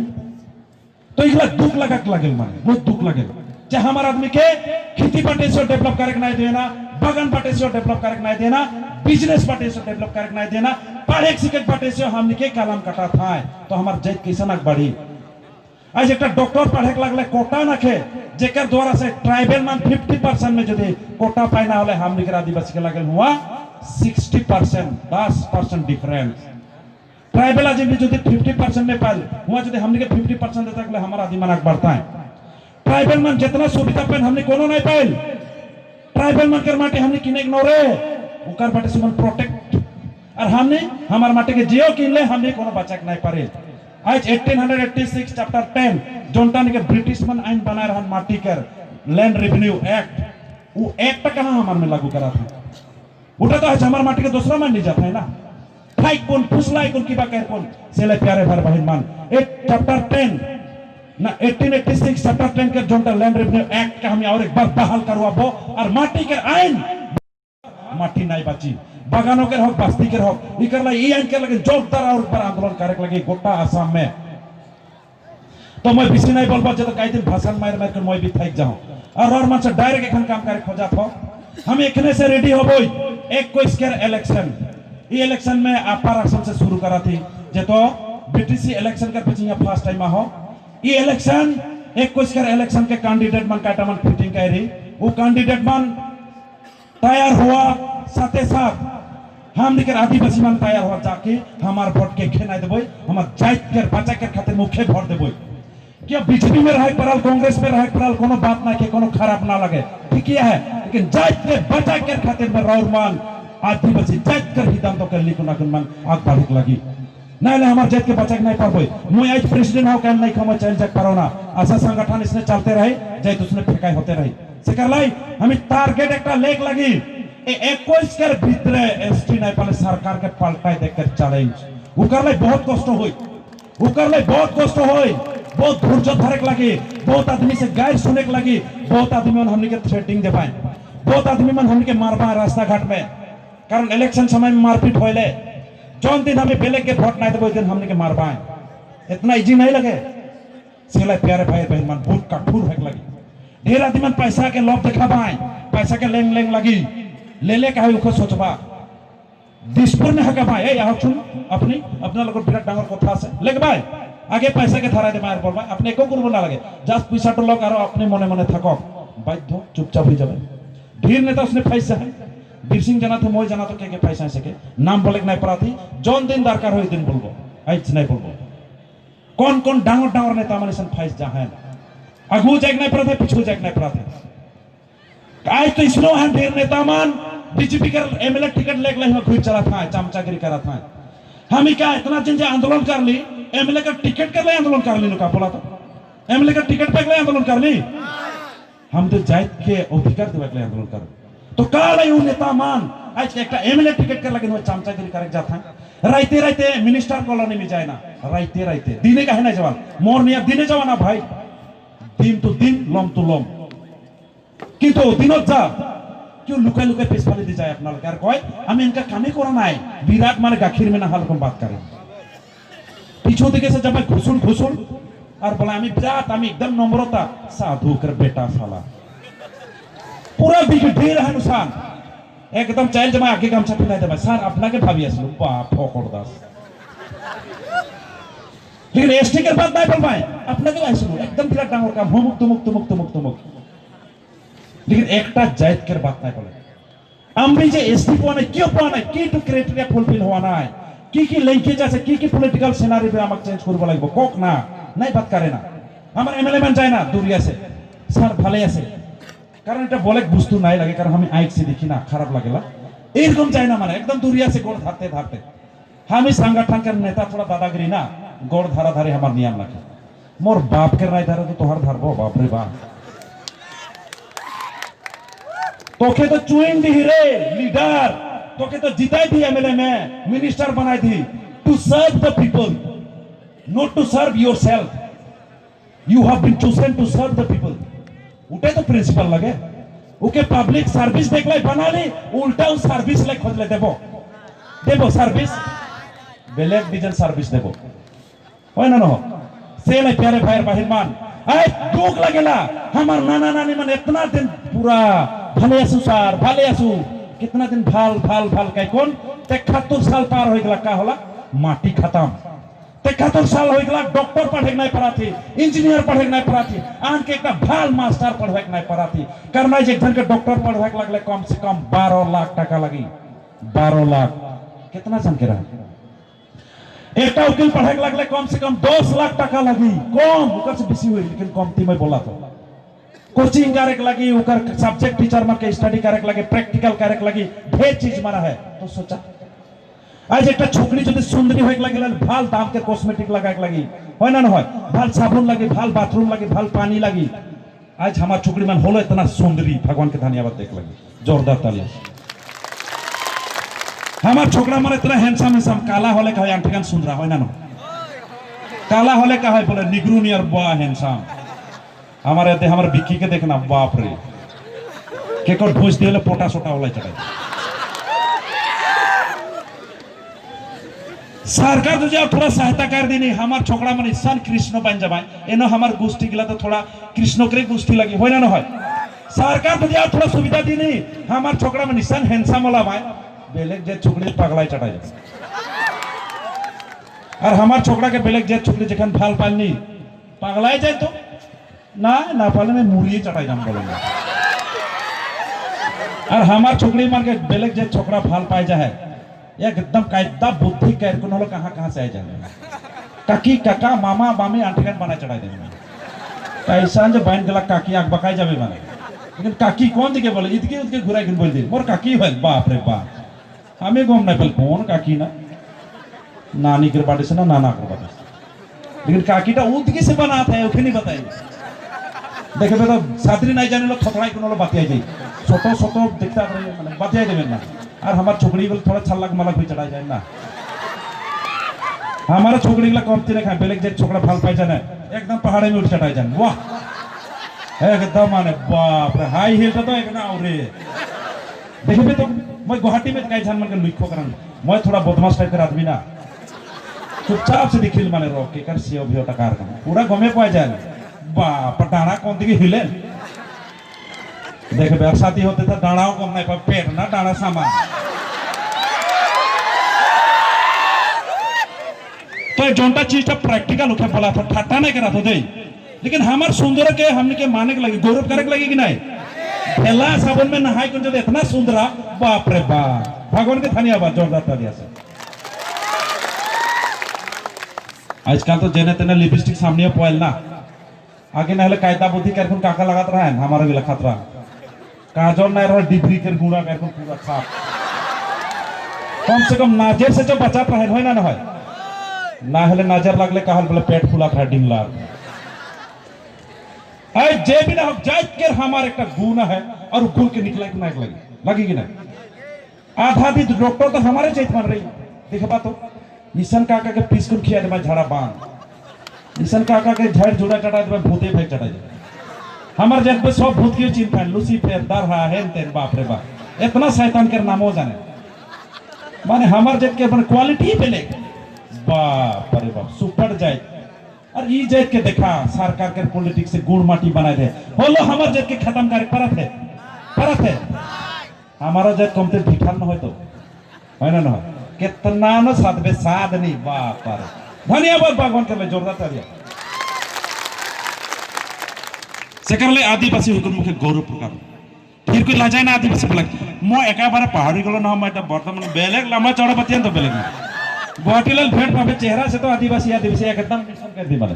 तो इगला दुख लगे माने बहुत दुख लगे जे हमार आदमी के खेती बाटे से डेवलप करके नहीं देना बागान बाटे से डेवलप करके नहीं देना बिजनेस बाटे से डेवलप करके नहीं देना पढ़े सिखत बाटे से हमनी के कलम कटा था तो हमार जैत कैसे ना बढ़ी आज एक डॉक्टर पढ़े के लगले कोटा नखे जेकर द्वारा से ट्राइबल मान 50% में जदि कोटा पाई ना होले हमनी के आदिवासी के लगल हुआ 60% 10% डिफरेंस ट्राइबल आज भी जदि 50% में पाल हुआ जदि हमनी के 50% देता के हमारा आदि मानक बढ़ता है ट्राइबल मान जितना सुविधा पेन हमने कोनो नहीं पाइल ट्राइबल मान कर माटे हमने किने इग्नोरे उकर बाटे से मन प्रोटेक्ट और हमने हमार माटे के जियो किनले हमने कोनो बचक नहीं पारे आज 1886 चैप्टर 10 जोनटा ने के ब्रिटिश मन आइन बना रहन माटी कर लैंड रेवेन्यू एक्ट वो एक्ट कहां हमार में लागू करा था उठा तो आज हमार माटी के दूसरा मान नहीं जाता है ना भाई कौन फुसलाई कौन की बा कह कौन सेले प्यारे भाई बहन मान एक चैप्टर 10 ना 1886 चैप्टर 10 के जोनटा लैंड रेवेन्यू एक्ट का हमें और एक बार बहाल करवाबो और माटी के आइन माटी नहीं बची बागानों के हक बस्ती के हक इकरला ई आइन के लगे जोरदार और पर आंदोलन करे लगे गोटा आसाम में तो मैं बिसी नहीं बोलबा जे तो कई दिन भाषण मार कर मैं भी थक जाऊं और मन से डायरेक्ट एखन काम करे खोजा था हम एखने से रेडी होबोई 21 के इलेक्शन ई इलेक्शन में अपर असम से शुरू करा थी जे तो बीटीसी इलेक्शन के पीछे यहाँ फर्स्ट टाइम हो ये इलेक्शन 21 के इलेक्शन के कैंडिडेट मन काटा मन फिटिंग करी वो कैंडिडेट मन तैयार हुआ साथे साथ हम निकर आदिवासी मन तैयार हुआ जाके हमार वोट के खेना देबो हमार जात के बचा के खातिर मुख्य वोट देबो क्या बीजेपी में रहे पड़ल कांग्रेस में रहे पड़ल कोनो बात ना के कोनो खराब ना लगे ठीक है लेकिन जात के बचा के खातिर में रौर मान आदिवासी जात कर हिदान तो कर ली कोना कोन मन आग बढ़क लगी नहीं ले हमार जात के बचा के नहीं पाबो मैं आज प्रेसिडेंट हो कहन नहीं खम चल जाक पारो ना ऐसा संगठन इसने चलते रहे जात उसने फेकाई होते रहे सेकर लाई हमें टारगेट एकटा लेक लगी 21 के भीतर एसटी नहीं पाले सरकार के पलटाई देकर चैलेंज उकर लाई बहुत कष्ट होई बहुत धैर्य धरक लगी बहुत आदमी से गाइड सुने के लगी बहुत आदमी मन हमनी के थ्रेटिंग दे पाए बहुत आदमी मन हमनी के मारबा रास्ता घाट में कारण इलेक्शन समय में मारपीट होइले जौन दिन हमें बेले के वोट नहीं देबो दिन हमनी के मारबा इतना इजी नहीं लगे सेला प्यारे भाई बहन मन बहुत कठोर होक लगी ढेर आदमी मन पैसा के लोभ देखा पाए पैसा के लेंग लेंग लगी ले ले कहे उको सोचबा দিশপুর নে হাকা ভাই এই আহকচোন আপনি আপনার লগত বিরাট ডাঙর কথা আছে লেখ ভাই আগে পয়সাকে ধারাই দে মায়ের পর ভাই আপনি একো করব না লাগে জাস্ট পয়সাটো লক আর আপনি মনে মনে থাকক বাধ্য চুপচাপ হয়ে যাবে ढेर नेता उसने पैसा है বীর সিং জানা তো মই জানা তো কে পয়সা আছে কে নাম বলে নাই প্রার্থী জন দিন দরকার হয় দিন বলবো আইছ নাই বলবো কোন কোন ডাঙর ডাঙর নেতা মানে सन ফাইস যা है আগু जाग নাই প্রার্থী পিছু जाग নাই প্রার্থী आज तो इसनो है ढेर नेता मान बीजेपी का एमएलए टिकट लेके ले घुस चला था चमचागिरी करा था हम क्या इतना दिन से आंदोलन कर ली एमएलए का टिकट कर ले आंदोलन कर ली का बोला तो एमएलए का टिकट पे ले आंदोलन कर ली हम तो जात के अधिकार देवे ले आंदोलन कर तो काल है नेता मान आज एक एमएलए टिकट कर लगे चमचागिरी करे जाता राइते राइते मिनिस्टर कॉलोनी में जाए ना राइते राइते दिने का है ना जवान मोर नहीं दिने जवाना भाई दिन तो दिन लम तो लम কিন্তু দিনত যা क्यों लुकाई लुकाई पेश फाली दी जाए अपना यार कय আমি इनका कामे करा নাই বিরাট মানে গাখির में ना হালকম बात करे पीछे दिखे से जब घुसुल घुसुल और बोला আমি বিরাট আমি एकदम নম্রতা साधु कर बेटा साला पूरा बिग ढेर है नुसान एकदम चाइल जमा आगे गामछा पिलाई दे सर আপনাকে ভাবি আসলো বাপ ফকর দাস लेकिन एसटी के बात नहीं बोल पाए আপনাকে আসলো एकदम বিরাট ডাঙর কাম হুমুক তুমুক তুমুক তুমুক তুমুক लेकिन একটা জায়েদকের বাত নাই বলে আমি যে এসটি পাওয়া নাই কিও পাওয়া নাই কি তো ক্রাইটেরিয়া ফুলফিল হওয়া নাই কি লিঙ্কেজ আছে কি পলিটিক্যাল সিনারিও আমাকে চেঞ্জ করব লাগবে কক না নাই বাত করে না আমার এমএলএ মান যায় না দূরে আছে স্যার ভালোই আছে কারণ এটা বলে বুঝতো নাই লাগে কারণ আমি আইক সে দেখি না খারাপ লাগেলা এরকম যায় না মানে একদম দূরে আছে গোড় ধারতে ধারতে আমি সংগঠনের নেতা थोड़ा दादागिरी ना गोड़ धारा धारे हमार नियम लागे मोर बाप के राय धारे तो तोहर धारबो बाप रे बाप तोके तो चुइन दी रे लीडर तोके तो जिताई दी एमएलए में मिनिस्टर बनाई दी to serve the people not to serve yourself you have been chosen to serve the people उठे तो प्रिंसिपल लगे ओके पब्लिक सर्विस देख लाई बना ली उल्टा उस सर्विस ले खोज ले देबो देबो सर्विस बेलेग डिजन सर्विस देबो होय ना न से ले प्यारे भाई बहिरमान आय दुख लगेला हमार नाना नानी मन इतना दिन पूरा ভালে আছো স্যার ভালে আছো कितना दिन ভাল ভাল ভাল কাই কোন 71 साल पार हो गला का होला माटी खत्म 71 साल हो गला डॉक्टर पढ़े नहीं पड़ा थी इंजीनियर पढ़े नहीं पड़ा थी आन के एक भाल मास्टर पढ़े नहीं पड़ा थी करना एक जन के डॉक्टर पढ़े लगले कम से कम 12 लाख टका लगी 12 लाख कितना जन के रहा एक वकील पढ़े लगले कम से कम 10 लाख टका लगी कम ओकर से बेसी हुई लेकिन कमती में बोला तो कोचिंग करे लगी ओकर सब्जेक्ट टीचर मन के स्टडी करे लगे प्रैक्टिकल करे लगी ढेर चीज मारा है तो सोचा आज एक छोकरी जो सुंदरी होए लगे भाल दाम के कॉस्मेटिक लगाए लगी होय ना होय भाल साबुन लगी भाल बाथरूम लगी भाल पानी लगी आज हमार छोकरी मन होलो इतना सुंदरी भगवान के धन्यवाद देख लगी जोरदार ताली हमार छोकरा मन इतना हैंडसम हैंडसम काला होले का आंटिकन सुंदरा होय ना काला होले का है बोले निग्रू नियर बा हैंडसम हमारे दे हमारे बिक्की के देखना बाप रे के को भोज दिले पोटा सोटा वाला चढ़ाई सरकार तुझे थोड़ा सहायता कर दी नहीं हमार छोकरा मन इंसान कृष्ण बन जाए एनो हमार गोष्ठी गिला तो थोड़ा कृष्ण के गोष्ठी लगी होय ना होय सरकार तुझे थोड़ा सुविधा दी नहीं हमार छोकरा मन इंसान हैंडसम वाला भाई बेलेग जे छोकरी पगलाई चढ़ाई और हमार छोकरा के बेलेग जे छोकरी जखन फाल पालनी पगलाई जाए तो ना ना पाले में मुड़िए चढ़ाई जाम बोलेंगे और हमार छोकरी मान के बेलेग जे छोकरा फाल पाए जा है एकदम कायदा बुद्धि कैर को नलो कहां से आ जाए काकी काका मामा मामी आंटीगन बना चढ़ाई देंगे कैसा जो बहन गला काकी आग बकाई जाबे माने लेकिन काकी कौन दिखे बोले इतके उतके घुराई के बोल दी मोर काकी है बाप रे बाप हमें गोम नहीं पल कौन काकी ना नानी के बाटे से ना नाना के बाटे लेकिन काकी टा उतके से बनाता है ओखे नहीं बताएंगे देखे तो सादरी नहीं जाने लोग थोड़ा को लोग बातिया जाए छोटो छोटो दिखता माने बातिया देबे ना और हमार छोकरी बोले थोड़ा छल्लक मलक भी चढ़ा जाए ना हमारा छोकरी ला कमती नहीं खाए बेलेग जे छोकरा फाल पाई जाने एकदम पहाड़े में उठ चढ़ाई जाए वाह एकदम माने बाप रे हाई हिल तो एक ना और देखबे तो मैं गुवाहाटी में कई जान मन के लुखो करन मैं थोड़ा बदमाश टाइप के आदमी ना चुपचाप से दिखिल माने रोक के कर सीओ भी टकार का पूरा गमे पाए जाए बाप डाना कौन दिखे हिले देखे शादी होते तो डाणाओं कम नहीं पर पेट ना डाना सामान भाई जोनटा चीज प्रैक्टिकल होके बोला था, ठट्टा नहीं करा था दे, लेकिन हमार सुंदर के हमने के माने के लगे, गौरव करे के लगे कि नहीं। पहला साबुन में नहाई कुछ इतना सुंदर, बाप रे बाप, भगवान के धन्यवाद जोरदार तालियां से। आजकल तो जेने तेने लिपस्टिक सामने पोयल ना, आगे नहले कायदा बुद्धि करके काका लगात रहा है, हमारा भी लखात रहा काजल नहीं रहा, डिब्री कर गुड़ा करके पूरा साफ, कम से कम नाजर से जो बचा रहे हो ना है ना, हले नजर लगले कहल बोले पेट फूला था डिंगला। अरे जे भी ना हो जात के हमारे एक गुण है, और गुण के निकला कि नहीं लगी कि नहीं। आधा भी डॉक्टर तो हमारे चैत मान रही देखे बात हो, ईशन काका के पीस को खिया दे झाड़ा बांध, ईशन काका के झाड़ जुड़ा चटा दे भूते फेंक चटा दे, हमारे जग पे सब भूत की चिंता है, लूसीफर दरहा हेन तेन, बाप रे बाप, इतना शैतान के नामो जाने माने हमारे जग के क्वालिटी पे ले, बाप रे बाप सुपर जाए। और ई जात के देखा सरकार के पॉलिटिक्स से गुड़ माटी बनाए दे, बोलो हमारे जात के खत्म करे परत है हमारा जात कमते ढिठान न हो तो है ना, कितना न साधबे साध नहीं, बाप रे धन्यवाद भगवान के लिए जोरदार तालियां। सेकरले आदिवासी हुकुम मुखे गौरव प्रकार फिर कोई लाजाय ना आदिवासी बोला मो एकेबारे पहाड़ी गलो ना मैं बर्तमान बेलेग लंबा चौड़ा बतियन तो बेलेग गुवाहाटीलाल भेंट पाबे चेहरा से तो आदिवासी एकदम मिशन कर दी माने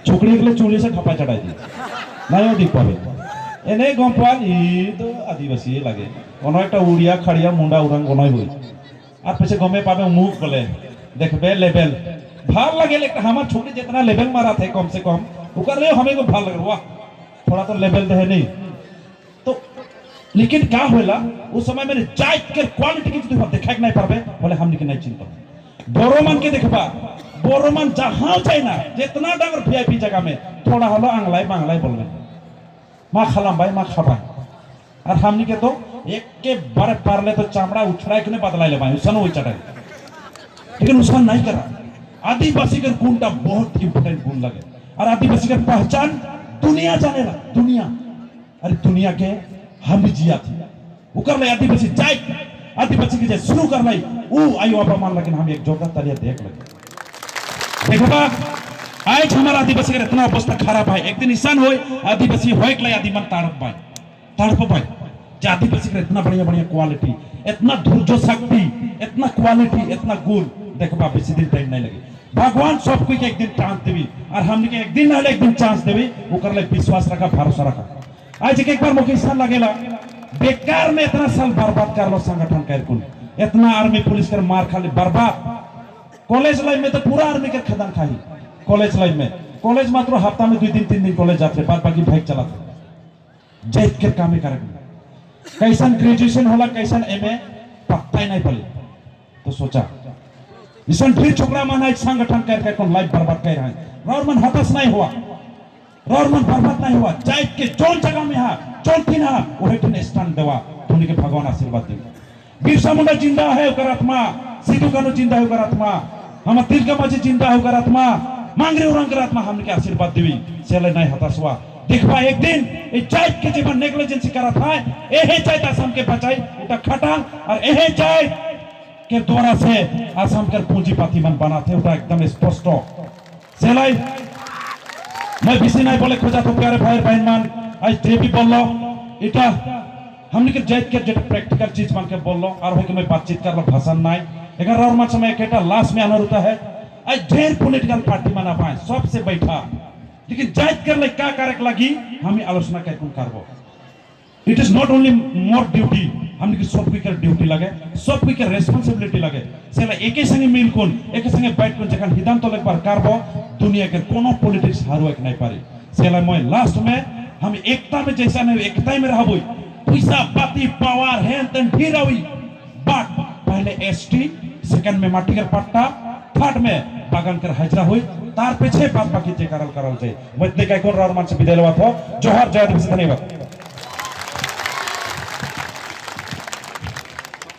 छोकरी के चूड़ी से ठपा चढ़ाई दी नहीं दिख पाबे एने गम पाल ई तो आदिवासी लगे कोनो एक उड़िया खड़िया मुंडा उड़ान गनय होई और पीछे गमे पाबे मुख बोले देखबे लेवल भार लगे लेकिन हमार छोकरी जितना लेवल मारा थे कम से कम ओकर ले हमें को भार लगे वाह थोड़ा तो लेवल दे नहीं तो, लेकिन क्या होला उस समय मेरे जात के क्वालिटी की देखा नहीं पाबे बोले हमने के नहीं चिंता बोरोमान के देखबा बोरोमान जहां चाइना जितना डांगर वीआईपी जगह में थोड़ा हलो आंगलाई बांगलाई बोलबे मा खलाम भाई मा खाबा और हमनी के तो एक के बार पारले तो चामड़ा उछड़ाई के बदलाई ले भाई उसन हो चटाई, लेकिन उसन नहीं करा। आदिवासी का गुणटा बहुत इंपोर्टेंट गुण लगे और आदिवासी का पहचान दुनिया जाने ला, दुनिया अरे दुनिया के हम जिया थी वो कर ले आदिवासी जाए आदिवासी के जाए शुरू कर लाई वो आयु अपमान, लेकिन हम एक जोरदार तालियां देख लगे देखो बा आज हमारा आदिवासी का इतना अवस्था खराब है, एक दिन ईशान हो आदिवासी हो एक लाई आदिमान ताड़प भाई आदिवासी का इतना बढ़िया बढ़िया क्वालिटी, इतना धैर्य शक्ति, इतना क्वालिटी, इतना गुण देखो बा बेसी दिन टाइम नहीं लगे भगवान सब कोई के एक दिन चांस देवी और हमने के एक दिन ना एक दिन चांस देवी वो कर ले विश्वास रखा भरोसा रखा। आज एक बार मुझे ईशान लगेला बेकार में इतना साल बर्बाद कर लो संगठन कर कुल इतना आर्मी पुलिस कर मार खाली बर्बाद, कॉलेज लाइफ में तो पूरा आर्मी के खदान खाई कॉलेज लाइफ में, कॉलेज मात्र हफ्ता में 2 दिन 3 दिन कॉलेज जाते बाद बाकी बाइक चलाते जैत के काम ही करे कैसन ग्रेजुएशन होला कैसन एमए पता ही नहीं पड़े तो सोचा इसन फिर छोकरा मन एक संगठन कर कौन लाइफ बर्बाद कर रहे हैं और मन हताश नहीं हुआ और मन बर्बाद नहीं हुआ जाइत के जोन जगह में हा जोन दिन हा वही दिन स्थान देवा तुमने के भगवान आशीर्वाद दे। बिरसा मुंडा जिंदा है ओकर आत्मा, सिद्धू कानू जिंदा है ओकर आत्मा, हम तिलका माझी जिंदा है ओकर आत्मा, मांगरे औरंग कर आत्मा हमने के आशीर्वाद देवी सेले नहीं हताश हुआ। देखबा एक दिन ए जाइत के जीवन नेग्लिजेंसी करत है एहे जाइत असम के बचाई उटा खटा और एहे जाइत के द्वारा से असम के पूंजीपति मन बनाते उटा एकदम स्पष्ट सेलाई मैं बेसी नहीं बोले खोजा तो प्यारे भाई बहन मान आज देवी बोल लो इटा हमने के जाइत के जेटा प्रैक्टिकल चीज मान के बोल लो और होय के मैं बातचीत कर लो भाषण नहीं एकर और मन समय केटा लास्ट में आना होता है आज ढेर पॉलिटिकल पार्टी मना पाए सबसे बैठा लेकिन जाइत कर ले क्या करक लगी हमें आलोचना कर कौन करबो। It is not only more duty हमने की सब की ड्यूटी लगे सब की रेस्पॉन्सिबिलिटी लगे सेला एके संगे मिल कोन एके संगे बैठ कोन जखन सिद्धांत ले पर करबो दुनिया के कोनो पॉलिटिक्स हारवे के नहीं पारी सेला मैं लास्ट में हम एकता में जैसा नहीं एकता में रहबो पैसा पाती पावर है तन फिर आवी बात पहले एसटी सेकंड में माटी का पट्टा थर्ड में बागान कर हाजरा हुई तार पीछे बात बाकी जे करल जाए मैं देखा कौन राउर मान से विदाय लेवा था जोहार जय दिवस धन्यवाद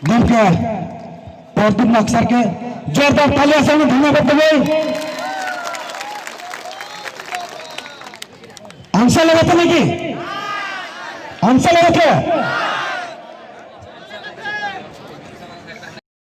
गमके और तुम अक्सर के जोरदार तालियां से धन्यवाद देवे हमसे लगा था नहीं हमसे लगा था